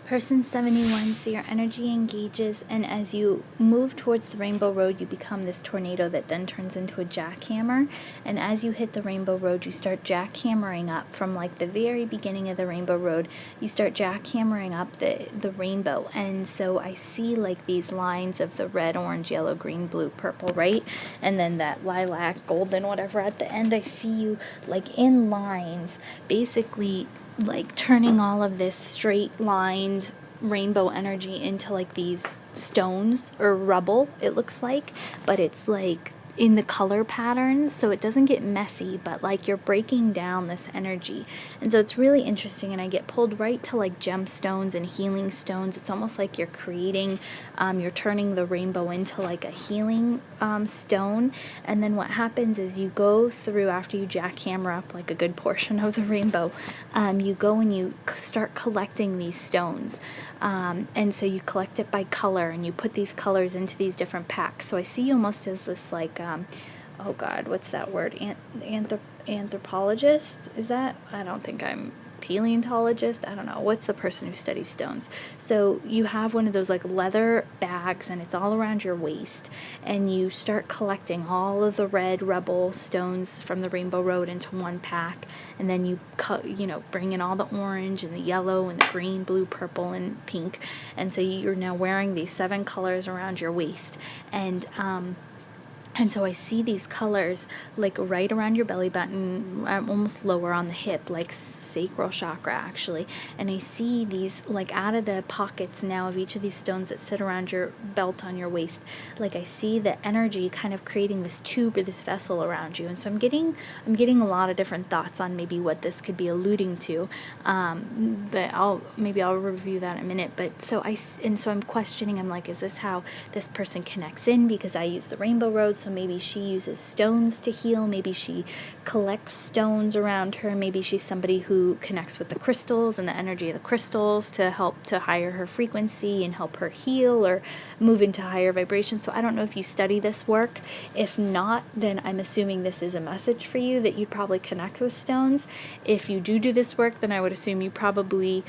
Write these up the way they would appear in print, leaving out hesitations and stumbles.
Person 71, so your energy engages, and as you move towards the rainbow road, you become this tornado that then turns into a jackhammer. And as you hit the rainbow road, you start jackhammering up from like the very beginning of the rainbow road. You start jackhammering up the rainbow. And so I see like these lines of the red, orange, yellow, green, blue, purple, right? And then that lilac, golden, whatever at the end. I see you like in lines, basically like turning all of this straight lined rainbow energy into like these stones or rubble, it looks like, but it's like in the color patterns, so it doesn't get messy, but like you're breaking down this energy. And so it's really interesting, and I get pulled right to like gemstones and healing stones. It's almost like you're creating, you're turning the rainbow into like a healing stone. And then what happens is you go through, after you jackhammer up like a good portion of the rainbow, you go and you start collecting these stones. And so you collect it by color, and you put these colors into these different packs. So I see you almost as this like, oh God, what's that word? Anthropologist? Is that? I don't think I'm paleontologist. I don't know. What's the person who studies stones? So you have one of those like leather bags, and it's all around your waist, and you start collecting all of the red rebel stones from the Rainbow Road into one pack, and then you bring in all the orange and the yellow and the green, blue, purple, and pink, and so you're now wearing these 7 colors around your waist. And so I see these colors like right around your belly button, almost lower on the hip, like sacral chakra actually. And I see these like out of the pockets now of each of these stones that sit around your belt on your waist. Like I see the energy kind of creating this tube or this vessel around you. And so I'm getting a lot of different thoughts on maybe what this could be alluding to. But I'll review that in a minute. But so I'm questioning. I'm like, is this how this person connects in? Because I use the Rainbow Road. So maybe she uses stones to heal. Maybe she collects stones around her. Maybe she's somebody who connects with the crystals and the energy of the crystals to help to higher her frequency and help her heal or move into higher vibration. So I don't know if you study this work. If not, then I'm assuming this is a message for you that you'd probably connect with stones. If you do this work, then I would assume you probably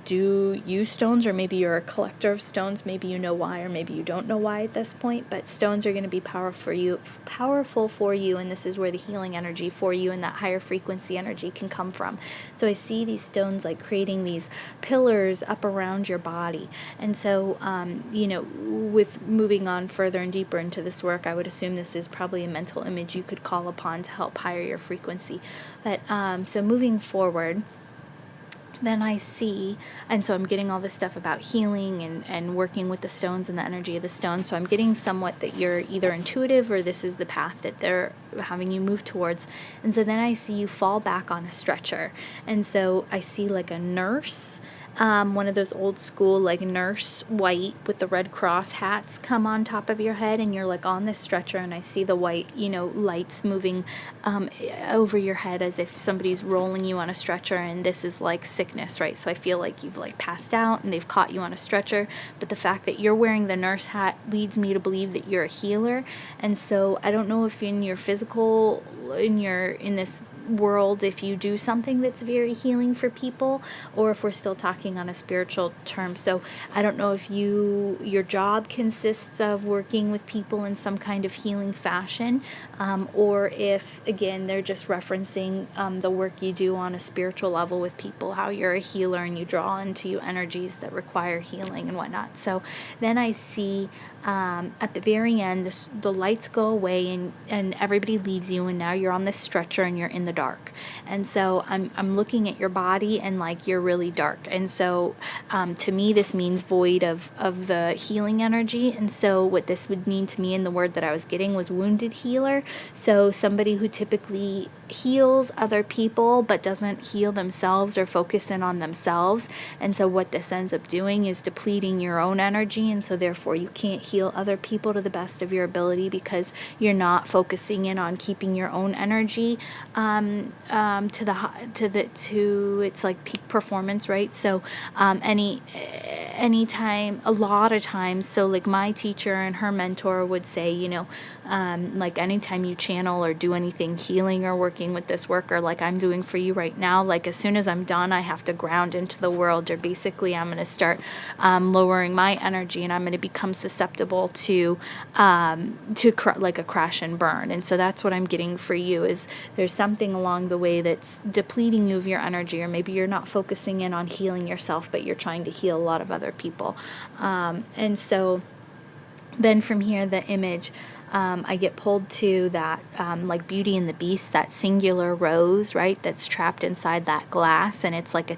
do use stones, or maybe you're a collector of stones. Maybe you know why, or maybe you don't know why at this point, but stones are going to be powerful for you, and this is where the healing energy for you and that higher frequency energy can come from. So I see these stones like creating these pillars up around your body. And so with moving on further and deeper into this work, I would assume this is probably a mental image you could call upon to help higher your frequency. But so moving forward, then I see, and so I'm getting all this stuff about healing and working with the stones and the energy of the stones. So I'm getting somewhat that you're either intuitive or this is the path that they're having you move towards. And so then I see you fall back on a stretcher. And so I see like a nurse, one of those old school like nurse white with the Red Cross hats come on top of your head, and you're like on this stretcher, and I see the white lights moving over your head as if somebody's rolling you on a stretcher, and this is like sickness, right? So I feel like you've like passed out and they've caught you on a stretcher, but the fact that you're wearing the nurse hat leads me to believe that you're a healer. And so I don't know if in your physical, in this world, if you do something that's very healing for people, or if we're still talking on a spiritual term. So I don't know if your job consists of working with people in some kind of healing fashion, or if again they're just referencing the work you do on a spiritual level with people, how you're a healer and you draw into you energies that require healing and whatnot. So then I see at the very end the lights go away and everybody leaves you, and now you're on this stretcher and you're in the dark. And so I'm looking at your body, and like you're really dark. And so to me this means void of the healing energy. And so what this would mean to me, in the word that I was getting, was wounded healer. So somebody who typically heals other people but doesn't heal themselves or focus in on themselves. And so what this ends up doing is depleting your own energy, and so therefore you can't heal other people to the best of your ability because you're not focusing in on keeping your own energy to its like peak performance, right? So anytime, a lot of times, so like my teacher and her mentor would say, you know, like anytime you channel or do anything healing or working with this work, or like I'm doing for you right now, like as soon as I'm done, I have to ground into the world, or basically I'm going to start lowering my energy, and I'm going to become susceptible to like a crash and burn. And so that's what I'm getting for you, is there's something along the way that's depleting you of your energy, or maybe you're not focusing in on healing yourself, but you're trying to heal a lot of other people. And so then from here, the image, I get pulled to that, like Beauty and the Beast, that singular rose, right? That's trapped inside that glass, and it's like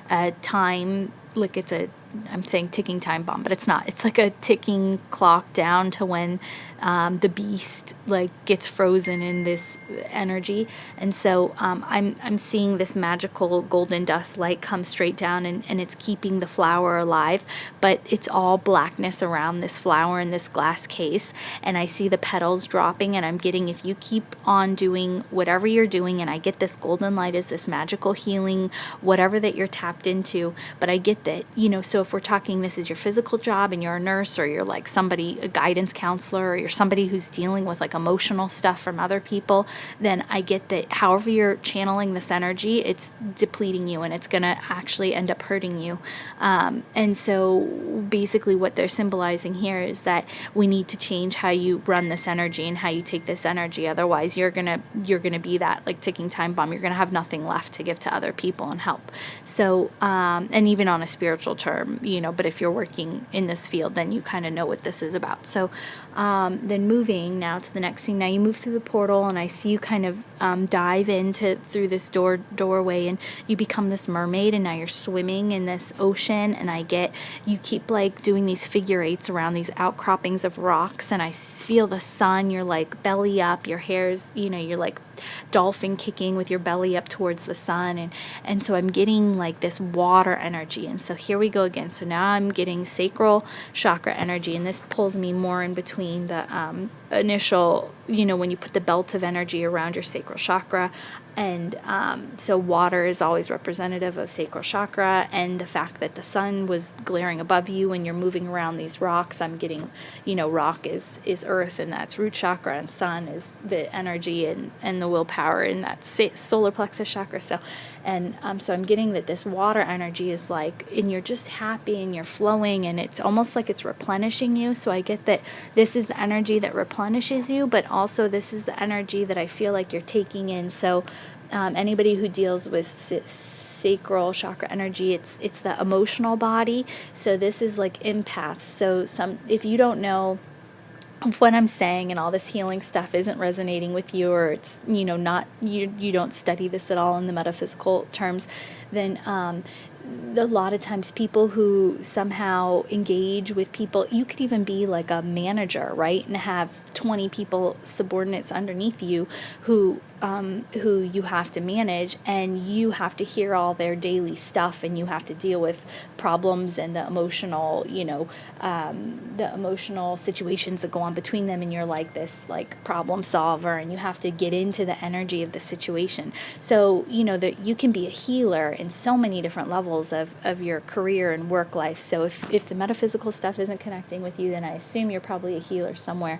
a time, like it's a, I'm saying ticking time bomb, but it's not. It's like a ticking clock down to when the beast like gets frozen in this energy. And so I'm seeing this magical golden dust light come straight down, and it's keeping the flower alive, but it's all blackness around this flower in this glass case. And I see the petals dropping, and I'm getting, if you keep on doing whatever you're doing, and I get this golden light as this magical healing, whatever that you're tapped into. But I get that, you know, so if we're talking, this is your physical job and you're a nurse, or you're like somebody, a guidance counselor, or you're somebody who's dealing with like emotional stuff from other people, then I get that however you're channeling this energy, it's depleting you, and it's going to actually end up hurting you. And so basically what they're symbolizing here is that we need to change how you run this energy and how you take this energy. Otherwise you're going to be that like ticking time bomb. You're going to have nothing left to give to other people and help. So, and even on a spiritual term, you know, but if you're working in this field, then you kind of know what this is about. So, then moving now to the next scene. Now you move through the portal, and I see you kind of dive through this doorway, and you become this mermaid, and now you're swimming in this ocean. And you keep like doing these figure eights around these outcroppings of rocks, and I feel the sun. You're like belly up, your hair's, you know, you're like dolphin kicking with your belly up towards the sun, and so I'm getting like this water energy. And so here we go again. So now I'm getting sacral chakra energy, and this pulls me more in between the initial, you know, when you put the belt of energy around your sacral chakra. And so water is always representative of sacral chakra, and the fact that the sun was glaring above you and you're moving around these rocks, I'm getting, you know, rock is earth, and that's root chakra, and sun is the energy and the willpower, and that's solar plexus chakra. So so I'm getting that this water energy is like, and you're just happy and you're flowing, and it's almost like it's replenishing you. So I get that this is the energy that replenishes you, but also this is the energy that I feel like you're taking in. So anybody who deals with sacral chakra energy, it's the emotional body. So this is like empaths. So if you don't know if what I'm saying and all this healing stuff isn't resonating with you, or it's, you know, not, you don't study this at all in the metaphysical terms, then a lot of times people who somehow engage with people, you could even be like a manager, right, and have 20 people, subordinates underneath you who you have to manage, and you have to hear all their daily stuff, and you have to deal with problems and the emotional, you know, the emotional situations that go on between them, and you're like this like problem solver, and you have to get into the energy of the situation. So, you know, that you can be a healer in so many different levels of your career and work life. So if the metaphysical stuff isn't connecting with you, then I assume you're probably a healer somewhere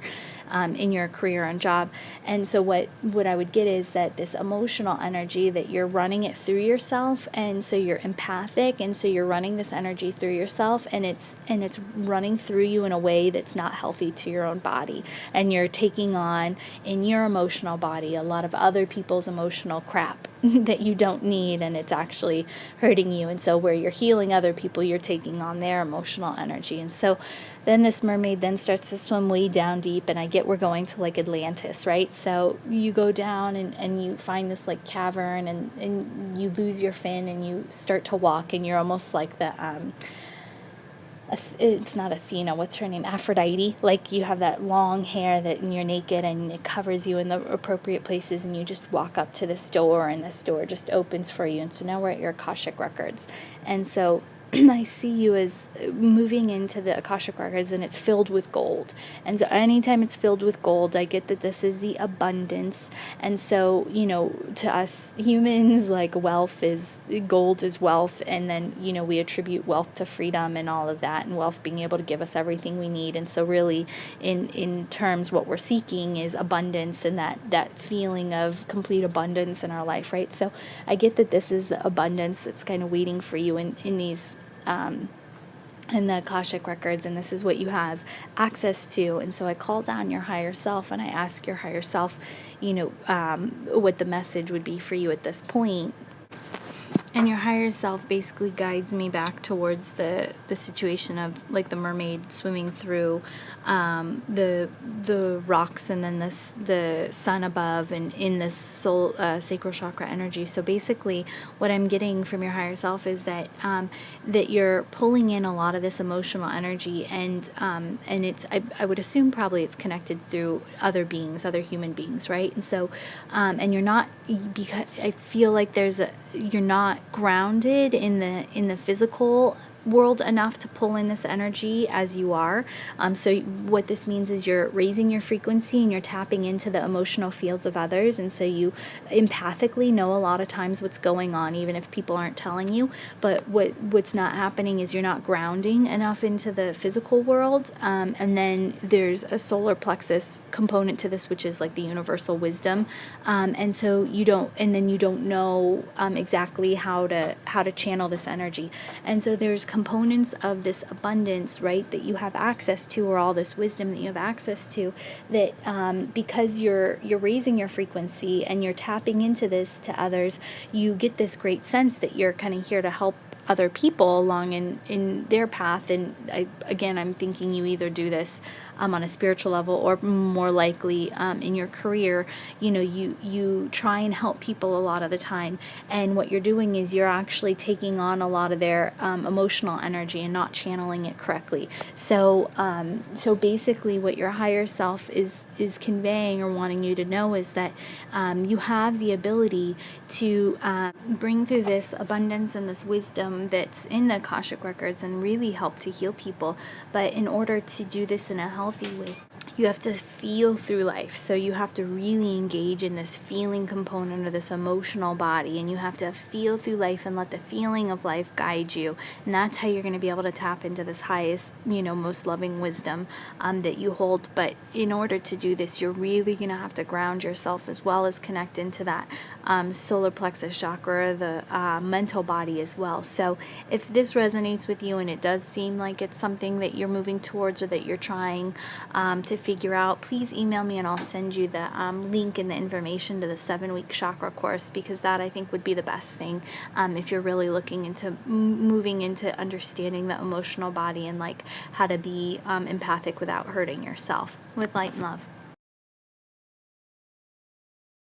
in your career and job. And so what I would get is that this emotional energy, that you're running it through yourself, and so you're empathic, and so you're running this energy through yourself, and it's running through you in a way that's not healthy to your own body, and you're taking on in your emotional body a lot of other people's emotional crap that you don't need, and it's actually hurting you. And so where you're healing other people, you're taking on their emotional energy. And so then this mermaid then starts to swim way down deep, and I get we're going to like Atlantis, right? So you go down and you find this like cavern, and you lose your fin, and you start to walk, and you're almost like the it's not Athena, what's her name, Aphrodite, like you have that long hair and you're naked, and it covers you in the appropriate places, and you just walk up to this door, and this door just opens for you. And so now we're at your Akashic records. And so I see you as moving into the Akashic Records, and it's filled with gold. And so anytime it's filled with gold, I get that this is the abundance. And so, to us humans, like, gold is wealth. And then, we attribute wealth to freedom and all of that, and wealth being able to give us everything we need. And so really, in terms, what we're seeking is abundance, and that feeling of complete abundance in our life, right? So I get that this is the abundance that's kind of waiting for you in these in the Akashic Records, and this is what you have access to. And so I call down your higher self, and I ask your higher self, what the message would be for you at this point. And your higher self basically guides me back towards the situation of, like, the mermaid swimming through the rocks, and then the sun above, and in this sacral chakra energy. So basically, what I'm getting from your higher self is that that you're pulling in a lot of this emotional energy, and it's I would assume probably it's connected through other human beings, right? And so and you're not, because I feel like you're not grounded in the physical world enough to pull in this energy as you are. So what this means is you're raising your frequency, and you're tapping into the emotional fields of others. And so you empathically know a lot of times what's going on, even if people aren't telling you. But what's not happening is you're not grounding enough into the physical world. And then there's a solar plexus component to this, which is like the universal wisdom. And so you don't know exactly how to channel this energy. And so there's components of this abundance, right, that you have access to, or all this wisdom that you have access to, that because you're raising your frequency and you're tapping into this to others, you get this great sense that you're kind of here to help other people along in their path. And I'm thinking you either do this on a spiritual level, or more likely in your career, you try and help people a lot of the time. And what you're doing is you're actually taking on a lot of their emotional energy and not channeling it correctly. So basically what your higher self is conveying or wanting you to know is that you have the ability to bring through this abundance and this wisdom that's in the Akashic Records and really help to heal people. But in order to do this in a healthy way, you have to feel through life. So you have to really engage in this feeling component of this emotional body, and you have to feel through life and let the feeling of life guide you. And that's how you're going to be able to tap into this highest, most loving wisdom that you hold. But in order to do this, you're really going to have to ground yourself, as well as connect into that solar plexus chakra, the mental body as well. So if this resonates with you, and it does seem like it's something that you're moving towards, or that you're trying to figure out, please email me, and I'll send you the link and the information to the 7-week chakra course, because that, I think, would be the best thing if you're really looking into moving into understanding the emotional body, and like how to be empathic without hurting yourself. With light and love.